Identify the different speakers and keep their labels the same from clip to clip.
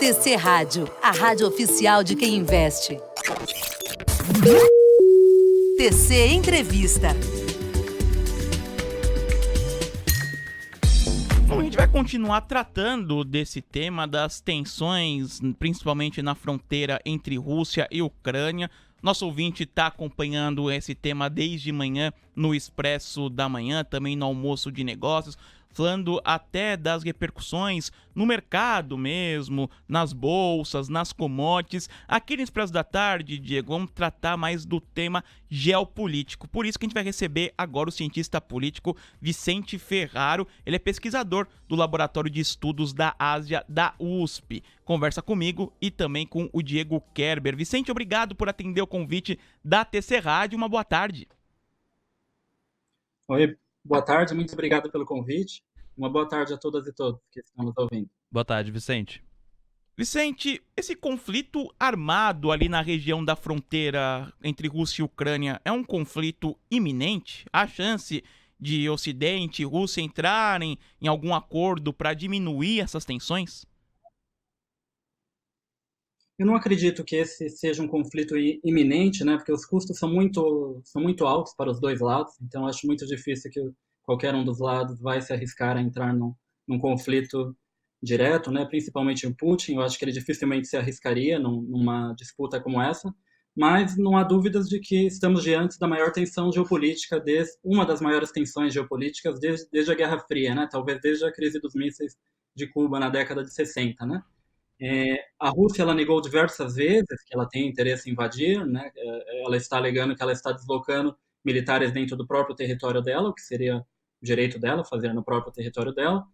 Speaker 1: TC Rádio, a rádio oficial de quem investe. TC Entrevista.
Speaker 2: Bom, a gente vai continuar tratando desse tema das tensões, principalmente na fronteira entre Rússia e Ucrânia. Nosso ouvinte está acompanhando esse tema desde manhã no Expresso da Manhã, também no Almoço de Negócios, falando até das repercussões no mercado mesmo, nas bolsas, nas commodities. Aqui no Expresso da Tarde, Diego, vamos tratar mais do tema geopolítico. Por isso que a gente vai receber agora o cientista político Vicente Ferraro. Ele é pesquisador do Laboratório de Estudos da Ásia da USP. Conversa comigo e também com o Diego Kerber. Vicente, obrigado por atender o convite da TC Rádio. Uma boa tarde.
Speaker 3: Oi, boa tarde, muito obrigado pelo convite. Uma boa tarde a todas e todos que estão nos ouvindo.
Speaker 4: Boa tarde, Vicente.
Speaker 2: Vicente, esse conflito armado ali na região da fronteira entre Rússia e Ucrânia é um conflito iminente? Há chance de Ocidente e Rússia entrarem em algum acordo para diminuir essas tensões?
Speaker 3: Eu não acredito que esse seja um conflito iminente, né? Porque os custos são muito altos para os dois lados. Então, acho muito difícil que qualquer um dos lados vai se arriscar a entrar num conflito direto, né? Principalmente o Putin. Eu acho que ele dificilmente se arriscaria numa disputa como essa. Mas não há dúvidas de que estamos diante da maior tensão geopolítica, uma das maiores tensões geopolíticas desde a Guerra Fria, né? Talvez desde a crise dos mísseis de Cuba na década de 60, né? A Rússia ela negou diversas vezes que ela tem interesse em invadir, né? Ela está alegando que ela está deslocando militares dentro do próprio território dela, o que seria o direito dela fazer no próprio território dela,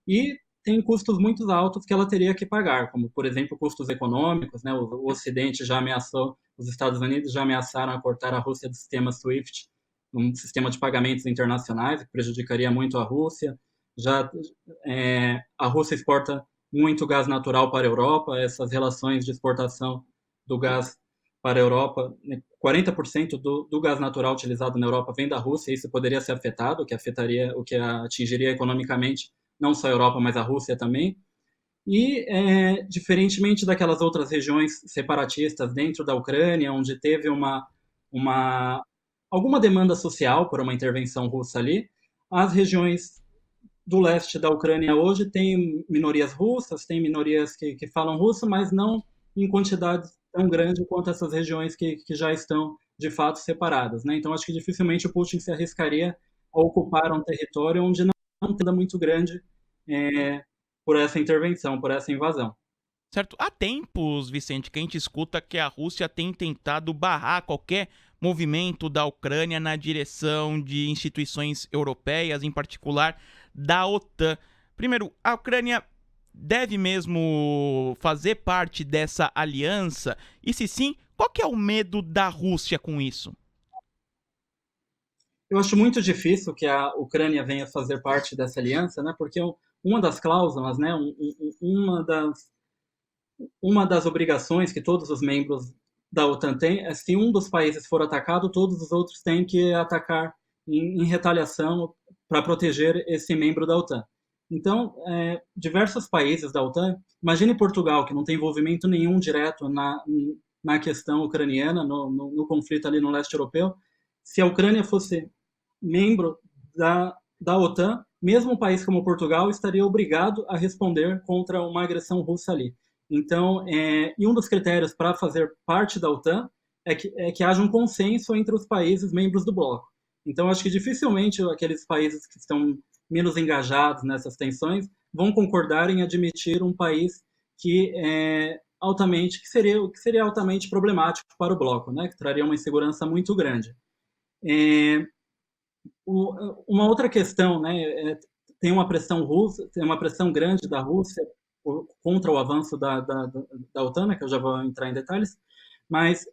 Speaker 3: e tem custos muito altos que ela teria que pagar, como, por exemplo, custos econômicos, né? O Ocidente já ameaçou, os Estados Unidos já ameaçaram a cortar a Rússia do sistema SWIFT, um sistema de pagamentos internacionais que prejudicaria muito a Rússia. A Rússia exporta muito gás natural para a Europa, essas relações de exportação do gás para a Europa, 40% do gás natural utilizado na Europa vem da Rússia, isso poderia ser afetado, o que atingiria economicamente não só a Europa, mas a Rússia também. E, diferentemente daquelas outras regiões separatistas dentro da Ucrânia, onde teve alguma demanda social por uma intervenção russa ali, as regiões do leste da Ucrânia hoje tem minorias russas, tem minorias que falam russo, mas não em quantidade tão grande quanto essas regiões que já estão, de fato, separadas, né? Então, acho que dificilmente o Putin se arriscaria a ocupar um território onde não tem muito grande por essa intervenção, por essa invasão.
Speaker 2: Certo. Há tempos, Vicente, que a gente escuta que a Rússia tem tentado barrar qualquer movimento da Ucrânia na direção de instituições europeias, em particular da OTAN. Primeiro, a Ucrânia deve mesmo fazer parte dessa aliança? E se sim, qual que é o medo da Rússia com isso?
Speaker 3: Eu acho muito difícil que a Ucrânia venha fazer parte dessa aliança, né? Porque uma das cláusulas, né? Uma das obrigações que todos os membros da OTAN têm é, se um dos países for atacado, todos os outros têm que atacar em retaliação para proteger esse membro da OTAN. Então, diversos países da OTAN, imagine Portugal, que não tem envolvimento nenhum direto na questão ucraniana, no conflito ali no leste europeu, se a Ucrânia fosse membro da OTAN, mesmo um país como Portugal estaria obrigado a responder contra uma agressão russa ali. Então, e um dos critérios para fazer parte da OTAN é que haja um consenso entre os países membros do bloco. Então, acho que dificilmente aqueles países que estão menos engajados nessas tensões vão concordar em admitir um país que seria altamente problemático para o bloco, né? Que traria uma insegurança muito grande. Uma outra questão, né? Tem uma pressão russa, tem uma pressão grande da Rússia contra o avanço da OTAN, né, que eu já vou entrar em detalhes, mas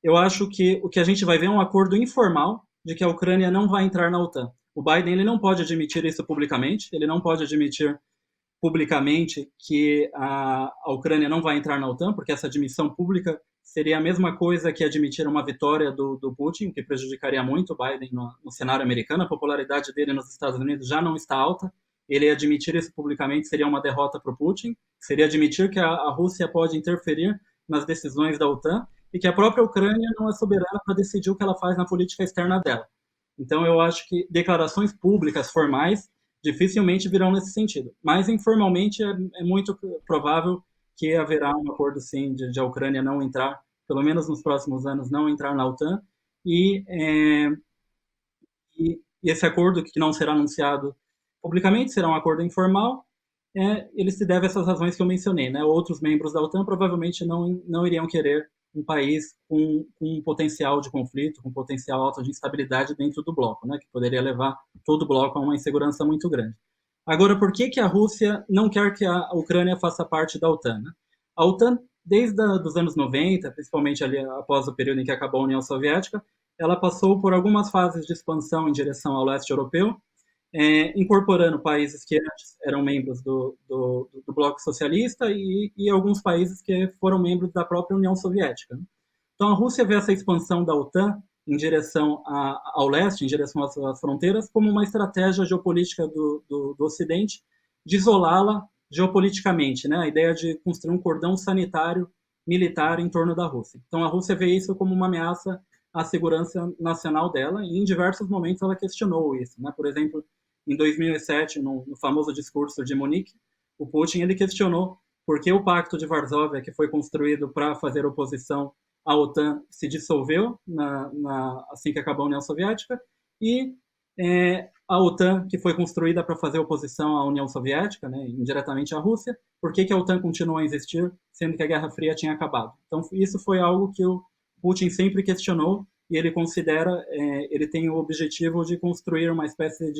Speaker 3: eu acho que o que a gente vai ver é um acordo informal de que a Ucrânia não vai entrar na OTAN. O Biden ele não pode admitir isso publicamente, ele não pode admitir publicamente que a Ucrânia não vai entrar na OTAN, porque essa admissão pública seria a mesma coisa que admitir uma vitória do Putin, que prejudicaria muito o Biden no cenário americano. A popularidade dele nos Estados Unidos já não está alta, ele admitir isso publicamente seria uma derrota para o Putin, seria admitir que a Rússia pode interferir nas decisões da OTAN e que a própria Ucrânia não é soberana para decidir o que ela faz na política externa dela. Então, eu acho que declarações públicas formais dificilmente virão nesse sentido. Mas, informalmente, é muito provável que haverá um acordo, sim, de a Ucrânia não entrar, pelo menos nos próximos anos, não entrar na OTAN. E esse acordo, que não será anunciado publicamente, será um acordo informal, ele se deve a essas razões que eu mencionei, né? Outros membros da OTAN provavelmente não iriam querer um país com um potencial de conflito, com potencial alto de instabilidade dentro do bloco, né? Que poderia levar todo o bloco a uma insegurança muito grande. Agora, por que a Rússia não quer que a Ucrânia faça parte da OTAN? Né? A OTAN, desde os anos 90, principalmente ali após o período em que acabou a União Soviética, ela passou por algumas fases de expansão em direção ao leste europeu, incorporando países que antes eram membros do bloco socialista e alguns países que foram membros da própria União Soviética. Então, a Rússia vê essa expansão da OTAN em direção ao leste, em direção às fronteiras, como uma estratégia geopolítica do Ocidente de isolá-la geopoliticamente, né? A ideia de construir um cordão sanitário militar em torno da Rússia. Então, a Rússia vê isso como uma ameaça à segurança nacional dela e, em diversos momentos, ela questionou isso, né? Por exemplo, em 2007, no famoso discurso de Munique, o Putin ele questionou por que o Pacto de Varsóvia, que foi construído para fazer oposição à OTAN, se dissolveu assim que acabou a União Soviética, e a OTAN, que foi construída para fazer oposição à União Soviética, né, indiretamente à Rússia, por que a OTAN continuou a existir, sendo que a Guerra Fria tinha acabado? Então, isso foi algo que o Putin sempre questionou, e ele considera, ele tem o objetivo de construir uma espécie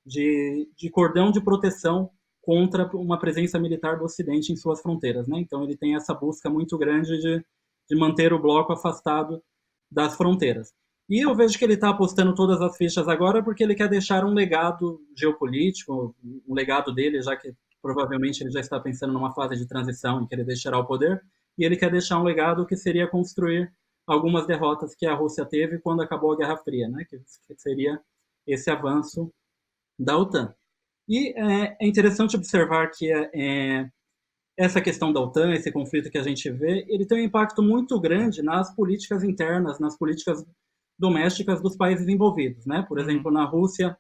Speaker 3: de cordão de proteção contra uma presença militar do Ocidente em suas fronteiras, né? Então ele tem essa busca muito grande de manter o bloco afastado das fronteiras. E eu vejo que ele está apostando todas as fichas agora porque ele quer deixar um legado geopolítico, um legado dele, já que provavelmente ele já está pensando numa fase de transição em que ele deixará o poder, e ele quer deixar um legado que seria construir algumas derrotas que a Rússia teve quando acabou a Guerra Fria, né? Que seria esse avanço da OTAN. E é interessante observar que essa questão da OTAN, esse conflito que a gente vê, ele tem um impacto muito grande nas políticas internas, nas políticas domésticas dos países envolvidos, né? Por exemplo, na Rússia,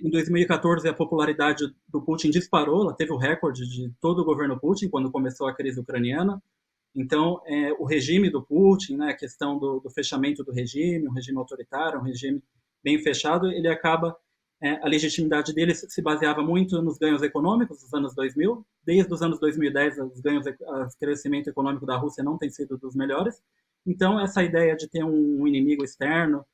Speaker 3: em 2014, a popularidade do Putin disparou, ela teve o recorde de todo o governo Putin quando começou a crise ucraniana. Então, o regime do Putin, né, a questão do fechamento do regime, um regime autoritário, um regime bem fechado, ele acaba a legitimidade dele se baseava muito nos ganhos econômicos dos anos 2000. Desde os anos 2010, o crescimento econômico da Rússia não tem sido dos melhores. Então, essa ideia de ter um inimigo externo,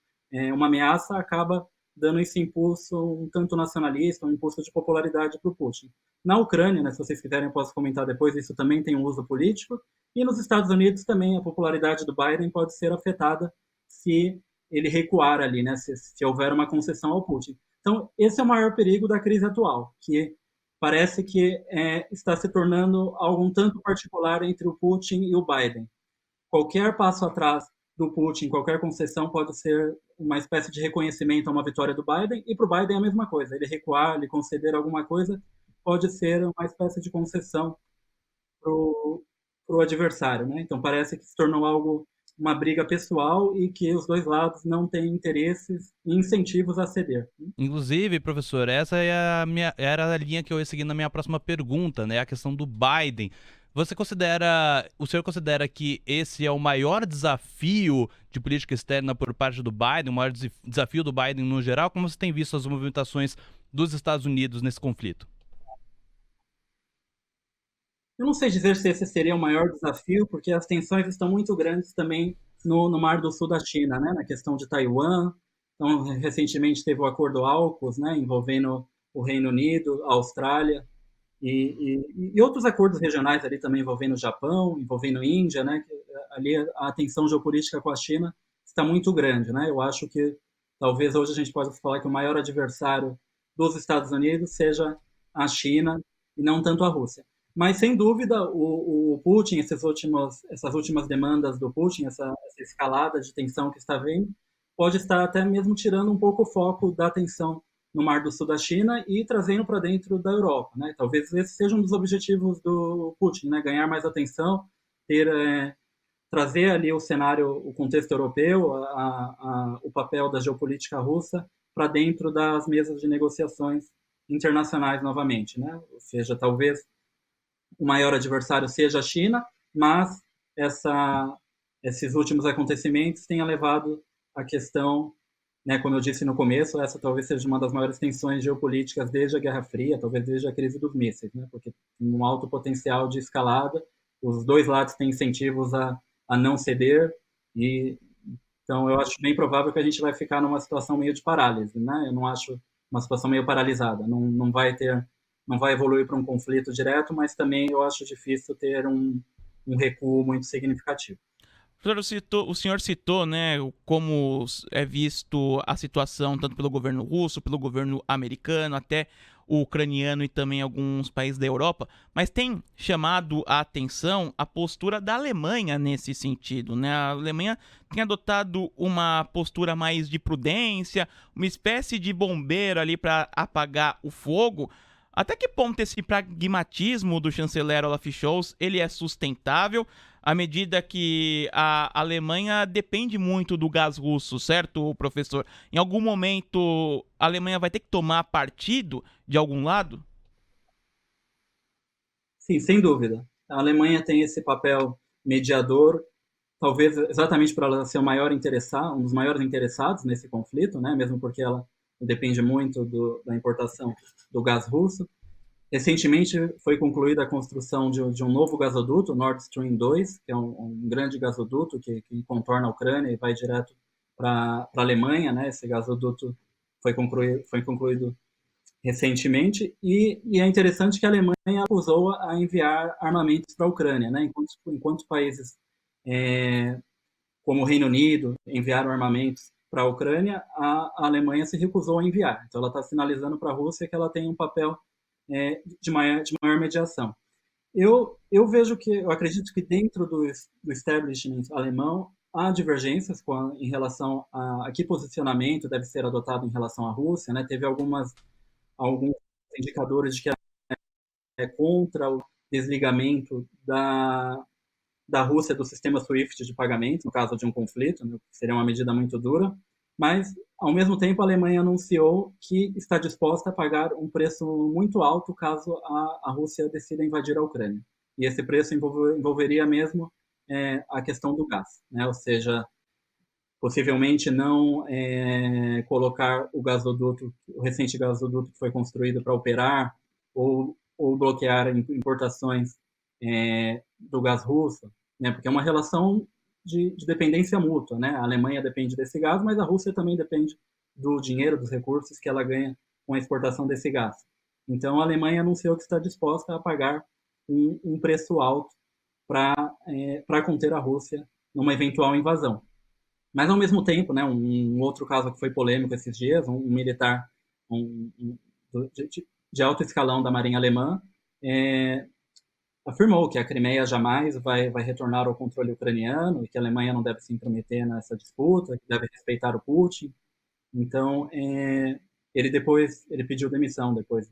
Speaker 3: uma ameaça, acaba dando esse impulso um tanto nacionalista, um impulso de popularidade para o Putin. Na Ucrânia, né, se vocês quiserem, eu posso comentar depois, isso também tem um uso político. E nos Estados Unidos também a popularidade do Biden pode ser afetada se ele recuar ali, né, se houver uma concessão ao Putin. Então, esse é o maior perigo da crise atual, que parece que está se tornando algo um tanto particular entre o Putin e o Biden. Qualquer passo atrás do Putin, qualquer concessão pode ser uma espécie de reconhecimento a uma vitória do Biden, e para o Biden é a mesma coisa. Ele recuar, ele conceder alguma coisa, pode ser uma espécie de concessão para o adversário, né? Então, parece que se tornou algo uma briga pessoal e que os dois lados não têm interesses e incentivos a ceder.
Speaker 4: Inclusive, professor, essa era a linha que eu ia seguir na minha próxima pergunta, né? A questão do Biden. O senhor considera que esse é o maior desafio de política externa por parte do Biden, o maior desafio do Biden no geral? Como você tem visto as movimentações dos Estados Unidos nesse conflito?
Speaker 3: Eu não sei dizer se esse seria o maior desafio, porque as tensões estão muito grandes também no Mar do Sul da China, né? Na questão de Taiwan. Então, recentemente teve o acordo AUKUS, né? Envolvendo o Reino Unido, a Austrália e outros acordos regionais ali também envolvendo o Japão, envolvendo a Índia, né? Ali a tensão geopolítica com a China está muito grande, né? Eu acho que talvez hoje a gente possa falar que o maior adversário dos Estados Unidos seja a China e não tanto a Rússia. Mas, sem dúvida, o Putin, essas últimas demandas do Putin, essa escalada de tensão que está vendo, pode estar até mesmo tirando um pouco o foco da atenção no Mar do Sul da China e trazendo para dentro da Europa, né? Talvez esse seja um dos objetivos do Putin, né? Ganhar mais atenção, trazer ali o cenário, o contexto europeu, o papel da geopolítica russa para dentro das mesas de negociações internacionais novamente, né? Ou seja, talvez o maior adversário seja a China, mas esses últimos acontecimentos tenham levado a questão, né, como eu disse no começo, essa talvez seja uma das maiores tensões geopolíticas desde a Guerra Fria, talvez desde a crise dos mísseis, né, porque tem um alto potencial de escalada, os dois lados têm incentivos a não ceder, e então eu acho bem provável que a gente vai ficar numa situação meio de parálise, né? Eu não acho uma situação meio paralisada, não vai evoluir para um conflito direto, mas também eu acho difícil ter um recuo muito significativo.
Speaker 2: O senhor citou, né, como é visto a situação tanto pelo governo russo, pelo governo americano, até o ucraniano e também alguns países da Europa, mas tem chamado a atenção a postura da Alemanha nesse sentido, né? A Alemanha tem adotado uma postura mais de prudência, uma espécie de bombeiro ali para apagar o fogo. Até que ponto esse pragmatismo do chanceler Olaf Scholz ele é sustentável à medida que a Alemanha depende muito do gás russo, certo, professor? Em algum momento a Alemanha vai ter que tomar partido de algum lado?
Speaker 3: Sim, sem dúvida. A Alemanha tem esse papel mediador, talvez exatamente para ela ser um dos maiores interessados nesse conflito, né? Mesmo porque ela depende muito da importação do gás russo. Recentemente foi concluída a construção de um novo gasoduto, Nord Stream 2, que é um grande gasoduto que contorna a Ucrânia e vai direto para a Alemanha, né? Esse gasoduto foi concluído recentemente e é interessante que a Alemanha acusou a enviar armamentos para a Ucrânia, né? Enquanto países como o Reino Unido enviaram armamentos para a Ucrânia, a Alemanha se recusou a enviar. Então ela está sinalizando para a Rússia que ela tem um papel de maior mediação. Eu acredito que dentro do establishment alemão há divergências em relação a que posicionamento deve ser adotado em relação à Rússia, né? Teve alguns indicadores de que é contra o desligamento da Rússia do sistema SWIFT de pagamento, no caso de um conflito, né? Seria uma medida muito dura, mas, ao mesmo tempo, a Alemanha anunciou que está disposta a pagar um preço muito alto caso a Rússia decida invadir a Ucrânia. E esse preço envolveria mesmo a questão do gás, né? Ou seja, possivelmente não colocar o recente gasoduto que foi construído para operar, ou bloquear importações do gás russo, né? Porque é uma relação de dependência mútua, né? A Alemanha depende desse gás, mas a Rússia também depende do dinheiro, dos recursos que ela ganha com a exportação desse gás. Então, a Alemanha anunciou que está disposta a pagar um preço alto para conter a Rússia numa eventual invasão. Mas, ao mesmo tempo, né, um outro caso que foi polêmico esses dias, um militar de alto escalão da Marinha Alemã afirmou que a Crimeia jamais vai retornar ao controle ucraniano e que a Alemanha não deve se intrometer nessa disputa, que deve respeitar o Putin. Então, ele pediu demissão depois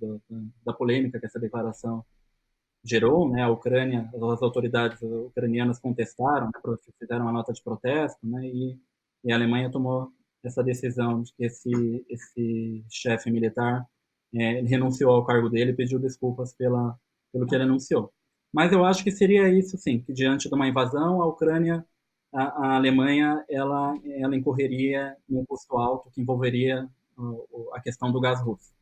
Speaker 3: da polêmica que essa declaração gerou, né? A Ucrânia, as autoridades ucranianas contestaram, né? Fizeram uma nota de protesto, né? E a Alemanha tomou essa decisão de que esse chefe militar ele renunciou ao cargo dele e pediu desculpas pelo que ele anunciou. Mas eu acho que seria isso, sim, que diante de uma invasão, a Ucrânia, a Alemanha, ela incorreria num custo alto que envolveria a questão do gás russo.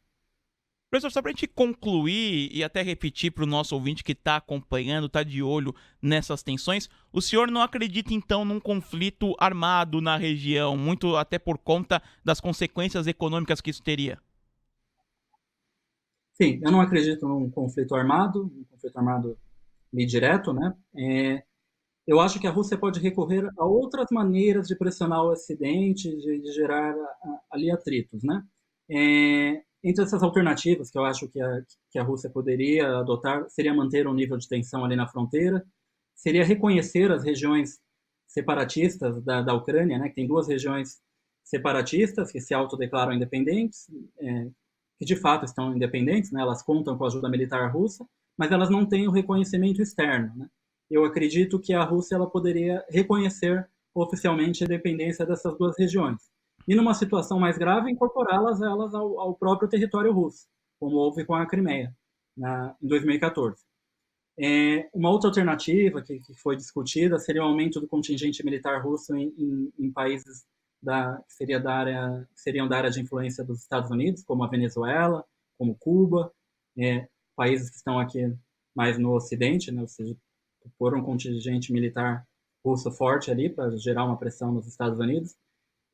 Speaker 2: Professor, só para a gente concluir e até repetir para o nosso ouvinte que está acompanhando, está de olho nessas tensões, o senhor não acredita então num conflito armado na região, muito até por conta das consequências econômicas que isso teria?
Speaker 3: Sim, eu não acredito num conflito armado direto, né? Eu acho que a Rússia pode recorrer a outras maneiras de pressionar o Ocidente, de gerar ali atritos, né? Entre essas alternativas que eu acho que a Rússia poderia adotar, seria manter um nível de tensão ali na fronteira, seria reconhecer as regiões separatistas da Ucrânia, né? Que tem duas regiões separatistas que se autodeclaram independentes, que de fato estão independentes, né? Elas contam com a ajuda militar russa, mas elas não têm o reconhecimento externo, né? Eu acredito que a Rússia ela poderia reconhecer oficialmente a independência dessas duas regiões. E numa situação mais grave, incorporá-las elas ao próprio território russo, como houve com a Crimeia, em 2014. Uma outra alternativa que foi discutida seria o aumento do contingente militar russo em países que seriam da área de influência dos Estados Unidos, como a Venezuela, como Cuba, países que estão aqui mais no Ocidente, né? Ou seja, pôr um contingente militar russo forte ali para gerar uma pressão nos Estados Unidos.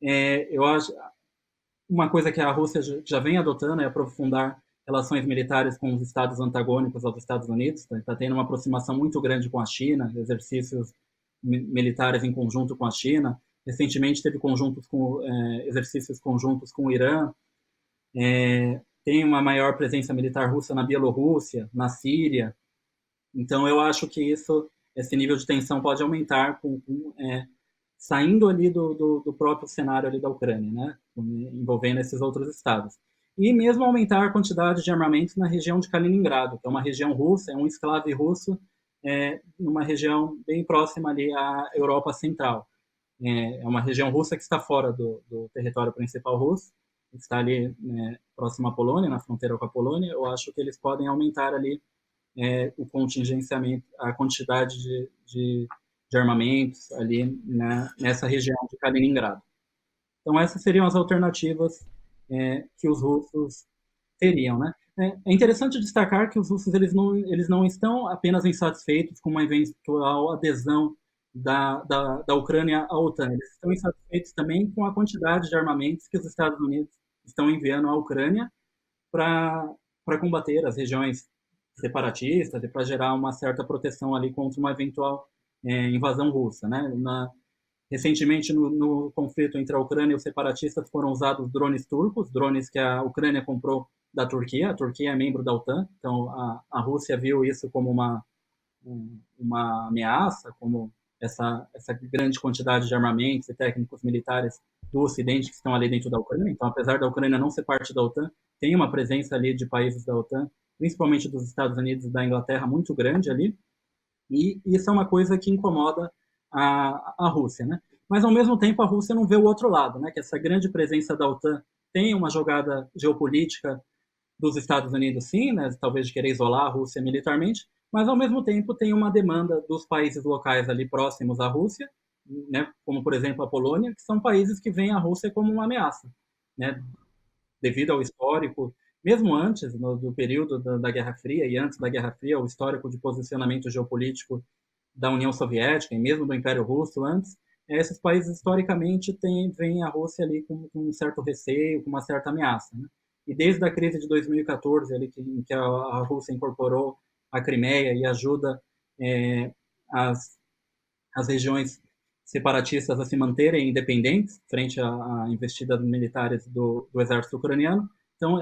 Speaker 3: Eu acho uma coisa que a Rússia já vem adotando é aprofundar relações militares com os estados antagônicos aos Estados Unidos. Está tendo uma aproximação muito grande com a China, exercícios militares em conjunto com a China. Recentemente teve exercícios conjuntos com o Irã. Tem uma maior presença militar russa na Bielorrússia, na Síria. Então, eu acho que esse nível de tensão pode aumentar saindo ali do próprio cenário ali da Ucrânia, né? Envolvendo esses outros estados. E mesmo aumentar a quantidade de armamentos na região de Kaliningrado, que é uma região russa, é um enclave russo, numa região bem próxima ali à Europa Central. É uma região russa que está fora do território principal russo, está ali próximo à Polônia, na fronteira com a Polônia. Eu acho que eles podem aumentar ali o contingenciamento, a quantidade de armamentos ali nessa região de Kaliningrado. Então, essas seriam as alternativas que os russos teriam, né? É interessante destacar que os russos eles não estão apenas insatisfeitos com uma eventual adesão da Ucrânia à OTAN. Eles estão insatisfeitos também com a quantidade de armamentos que os Estados Unidos estão enviando à Ucrânia para combater as regiões separatistas e para gerar uma certa proteção ali contra uma eventual invasão russa, né? Recentemente, no conflito entre a Ucrânia e os separatistas, foram usados drones turcos, drones que a Ucrânia comprou da Turquia. A Turquia é membro da OTAN, então a Rússia viu isso como uma ameaça, como essa grande quantidade de armamentos e técnicos militares do Ocidente que estão ali dentro da Ucrânia. Então, apesar da Ucrânia não ser parte da OTAN, tem uma presença ali de países da OTAN, principalmente dos Estados Unidos e da Inglaterra, muito grande ali. E isso é uma coisa que incomoda a Rússia, né? Mas, ao mesmo tempo, a Rússia não vê o outro lado, né? Que essa grande presença da OTAN tem uma jogada geopolítica dos Estados Unidos, sim, né? Talvez de querer isolar a Rússia militarmente, mas, ao mesmo tempo, tem uma demanda dos países locais ali próximos à Rússia, né? Como, por exemplo, a Polônia, que são países que veem a Rússia como uma ameaça, né? Devido ao histórico, mesmo antes do período da Guerra Fria e antes da Guerra Fria, o histórico de posicionamento geopolítico da União Soviética e mesmo do Império Russo antes, esses países historicamente veem a Rússia ali com um certo receio, com uma certa ameaça, né? E desde a crise de 2014, ali, em que a Rússia incorporou a Crimeia e ajuda as regiões separatistas a se manterem independentes frente à investida dos militares do exército ucraniano. Então,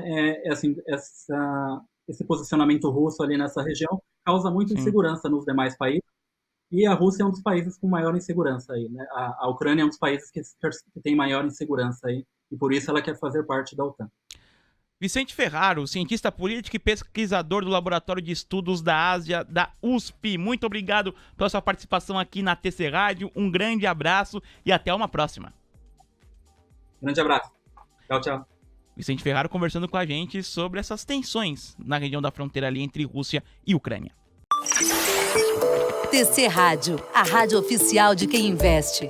Speaker 3: esse posicionamento russo ali nessa região causa muita insegurança nos demais países. E a Rússia é um dos países com maior insegurança aí, né? A Ucrânia é um dos países que tem maior insegurança aí, e por isso ela quer fazer parte da OTAN.
Speaker 2: Vicente Ferraro, cientista político e pesquisador do Laboratório de Estudos da Ásia da USP. Muito obrigado pela sua participação aqui na TC Rádio. Um grande abraço e até uma próxima.
Speaker 3: Grande abraço. Tchau, tchau.
Speaker 2: Vicente Ferraro conversando com a gente sobre essas tensões na região da fronteira ali entre Rússia e Ucrânia.
Speaker 1: TC Rádio, a rádio oficial de quem investe.